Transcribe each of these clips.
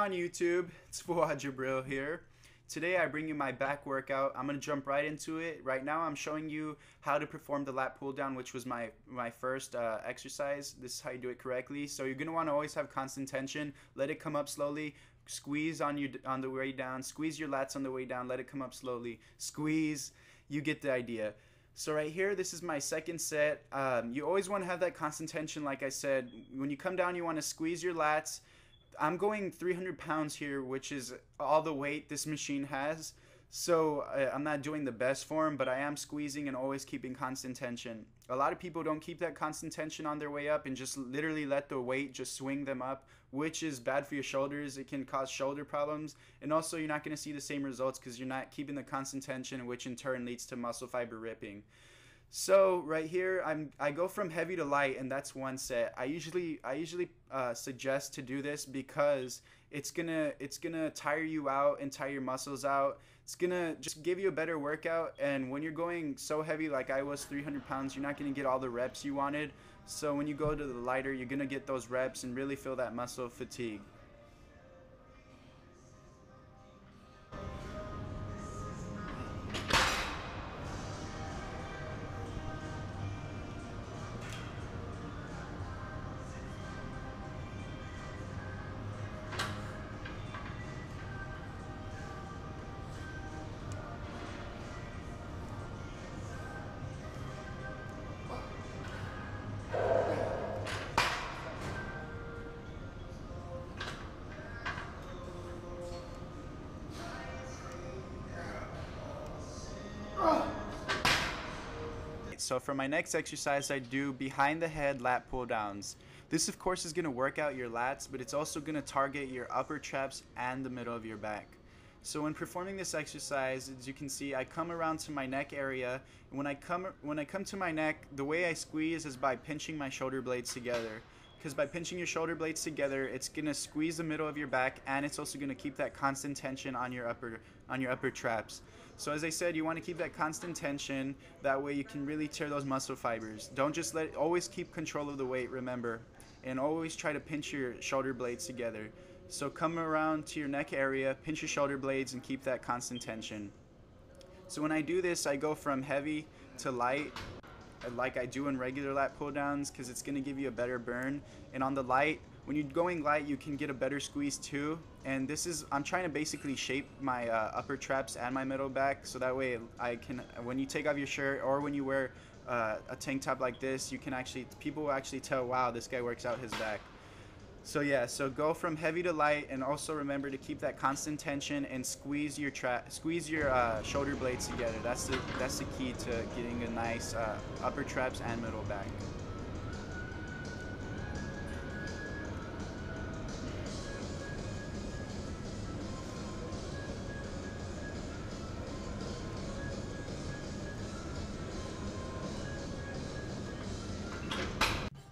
on YouTube? It's Fuad Jabril here. Today I bring you my back workout. I'm going to jump right into it. Right now I'm showing you how to perform the lat pull down, which was my first exercise. This is how you do it correctly. So you're going to want to always have constant tension. Let it come up slowly. Squeeze on the way down. Squeeze your lats on the way down. Let it come up slowly. Squeeze. You get the idea. So right here, this is my second set. You always want to have that constant tension, like I said. When you come down, you want to squeeze your lats. I'm going 300 pounds here, which is all the weight this machine has. So I'm not doing the best form, but I am squeezing and always keeping constant tension. A lot of people don't keep that constant tension on their way up and just literally let the weight just swing them up, which is bad for your shoulders. It can cause shoulder problems. And also you're not going to see the same results because you're not keeping the constant tension, which in turn leads to muscle fiber ripping. So right here, I go from heavy to light, and that's one set. I usually suggest to do this because it's gonna tire you out and tire your muscles out. It's gonna just give you a better workout. And when you're going so heavy like I was, 300 pounds, you're not gonna get all the reps you wanted. So when you go to the lighter, you're gonna get those reps and really feel that muscle fatigue. So for my next exercise, I do behind the head lat pull downs. This of course is going to work out your lats, but it's also going to target your upper traps and the middle of your back. So when performing this exercise, as you can see, I come around to my neck area, and when I come to my neck, the way I squeeze is by pinching my shoulder blades together. Because by pinching your shoulder blades together, it's going to squeeze the middle of your back, and it's also going to keep that constant tension on your upper traps. So as I said, you want to keep that constant tension. That way you can really tear those muscle fibers. Don't just always keep control of the weight, remember, and always try to pinch your shoulder blades together. So come around to your neck area, pinch your shoulder blades, and keep that constant tension. So when I do this, I go from heavy to light, like I do in regular lat pull downs, because it's going to give you a better burn. And on the light, when you're going light, you can get a better squeeze too. And I'm trying to basically shape my upper traps and my middle back, so that way I can, when you take off your shirt or when you wear a tank top like this, people will actually tell, wow, this guy works out his back. So yeah, so go from heavy to light, and also remember to keep that constant tension and squeeze your shoulder blades together. That's the key to getting a nice upper traps and middle back.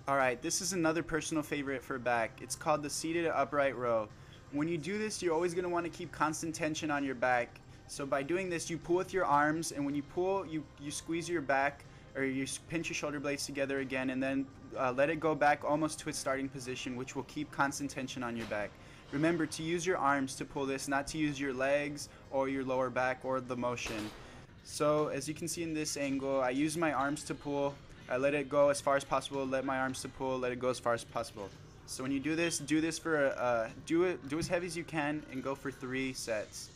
Alright, this is another personal favorite for back. It's called the seated upright row. When you do this, you're always going to want to keep constant tension on your back. So by doing this, you pull with your arms, and when you pull, you squeeze your back, or you pinch your shoulder blades together again, and then let it go back almost to its starting position, which will keep constant tension on your back. Remember to use your arms to pull this, not to use your legs or your lower back or the motion. So as you can see in this angle, I use my arms to pull. I let it go as far as possible, let my arms to pull, let it go as far as possible. So when you do this for do as heavy as you can, and go for 3 sets.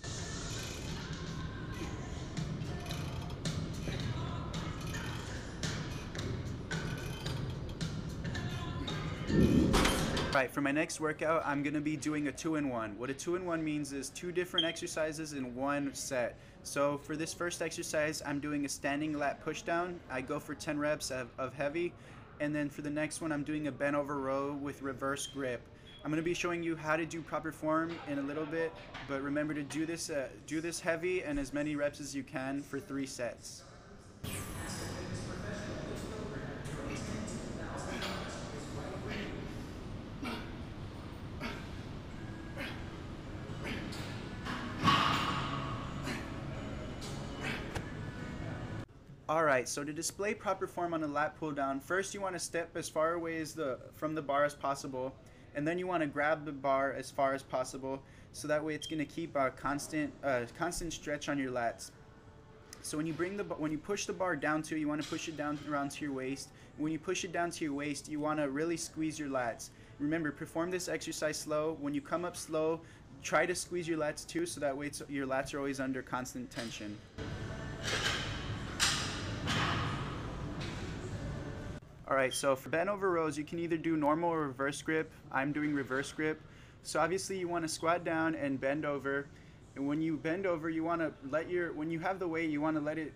Right, for my next workout, I'm going to be doing a 2-in-1. What a 2-in-1 means is 2 different exercises in one set. So for this first exercise, I'm doing a standing lat pushdown. I go for 10 reps of heavy. And then for the next one, I'm doing a bent over row with reverse grip. I'm going to be showing you how to do proper form in a little bit, but remember to do this heavy and as many reps as you can for 3 sets. Alright, so to display proper form on a lat pull down, first you want to step as far away from the bar as possible, and then you want to grab the bar as far as possible, so that way it's going to keep a constant stretch on your lats. So when you push the bar down to, you want to push it down around to your waist. When you push it down to your waist, you want to really squeeze your lats. Remember, perform this exercise slow. When you come up slow, try to squeeze your lats too, so that way your lats are always under constant tension. Alright, so for bent over rows, you can either do normal or reverse grip. I'm doing reverse grip. So obviously you want to squat down and bend over. And when you bend over, you want to when you have the weight, you want to let it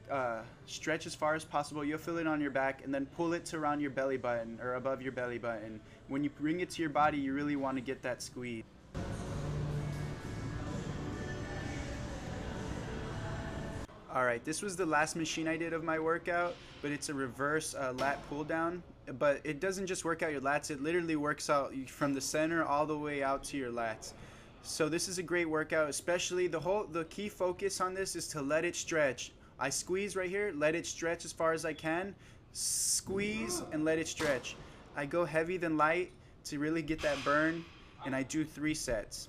stretch as far as possible. You'll feel it on your back, and then pull it to around your belly button or above your belly button. When you bring it to your body, you really want to get that squeeze. Alright, this was the last machine I did of my workout, but it's a reverse lat pull down. But it doesn't just work out your lats, it literally works out from the center all the way out to your lats. So this is a great workout, especially the key focus on this is to let it stretch. I squeeze right here, let it stretch as far as I can, squeeze and let it stretch. I go heavy than light to really get that burn, and I do 3 sets.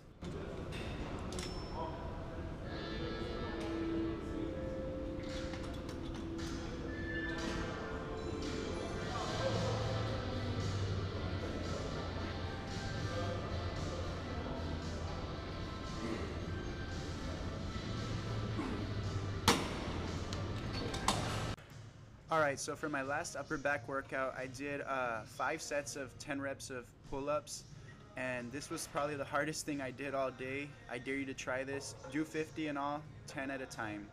Alright, so for my last upper back workout, I did 5 sets of 10 reps of pull-ups, and this was probably the hardest thing I did all day. I dare you to try this. Do 50 in all, 10 at a time.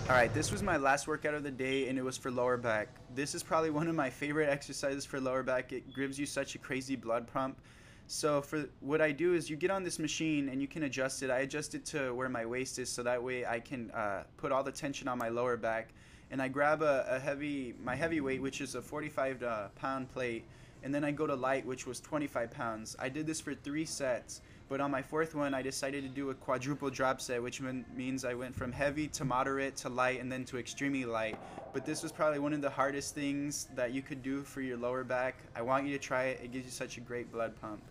Alright, this was my last workout of the day, and it was for lower back. This is probably one of my favorite exercises for lower back. It gives you such a crazy blood pump. So for what I do is you get on this machine and you can adjust it. I adjust it to where my waist is, so that way I can put all the tension on my lower back. And I grab my heavy weight, which is a 45 pound plate, and then I go to light, which was 25 pounds. I did this for 3 sets, but on my 4th one I decided to do a quadruple drop set, which means I went from heavy to moderate to light and then to extremely light. But this was probably one of the hardest things that you could do for your lower back. I want you to try it. It gives you such a great blood pump.